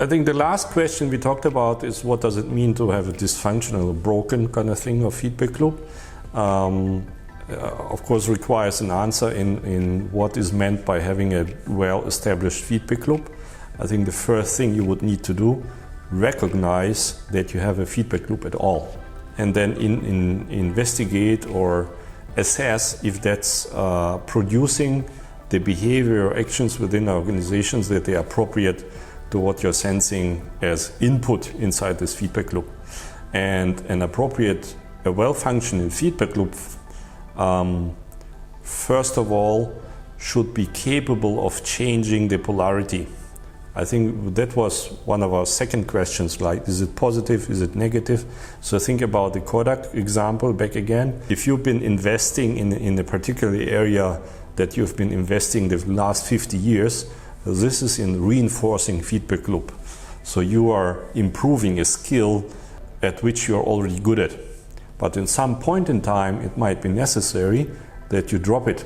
I think the last question we talked about is what does it mean to have a dysfunctional, broken kind of thing or feedback loop. Of course requires an answer in what is meant by having a well-established feedback loop. I think the first thing you would need to do, recognize that you have a feedback loop at all, and then investigate or assess if that's producing the behavior or actions within organizations that they are appropriate to what you're sensing as input inside this feedback loop. And an appropriate, a well-functioning feedback loop, first of all, should be capable of changing the polarity. I think that was one of our second questions, like, is it positive, is it negative? So think about the Kodak example back again. If you've been investing in a particular area that you've been investing the last 50 years, this is in reinforcing feedback loop. So you are improving a skill at which you're already good at. But in some point in time, it might be necessary that you drop it.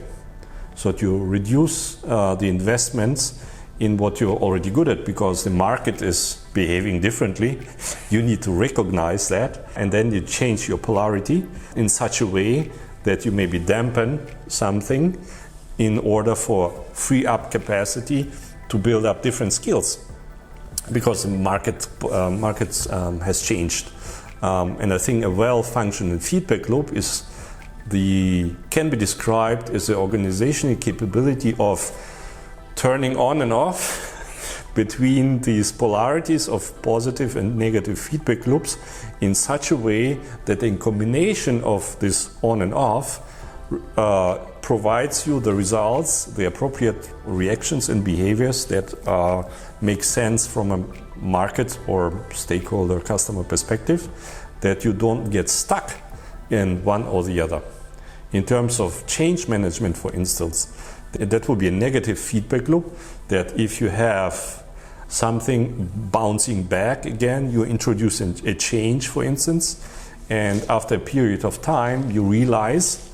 So that you reduce the investments in what you're already good at, because the market is behaving differently. You need to recognize that, and then you change your polarity in such a way that you maybe dampen something in order for free up capacity to build up different skills, because the market has changed. And I think a well-functioning feedback loop can be described as the organizational capability of turning on and off between these polarities of positive and negative feedback loops in such a way that in combination of this on and off provides you the results, the appropriate reactions and behaviors that make sense from a market or stakeholder customer perspective, that you don't get stuck in one or the other. In terms of change management, for instance, that will be a negative feedback loop, that if you have something bouncing back again, you introduce a change, for instance, and after a period of time you realize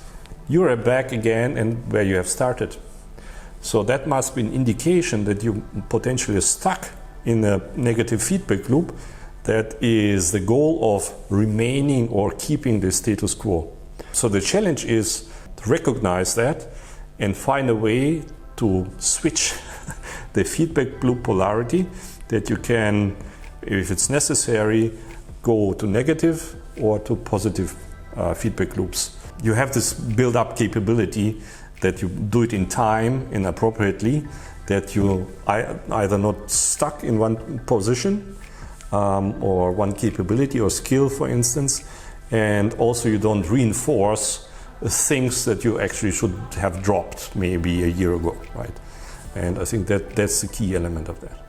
you're back again and where you have started. So that must be an indication that you potentially are stuck in a negative feedback loop that is the goal of remaining or keeping the status quo. So the challenge is to recognize that and find a way to switch the feedback loop polarity, that you can, if it's necessary, go to negative or to positive feedback loops. You have this build-up capability that you do it in time and appropriately, that you either not stuck in one position or one capability or skill, for instance, and also you don't reinforce things that you actually should have dropped maybe a year ago, right? And I think that's the key element of that.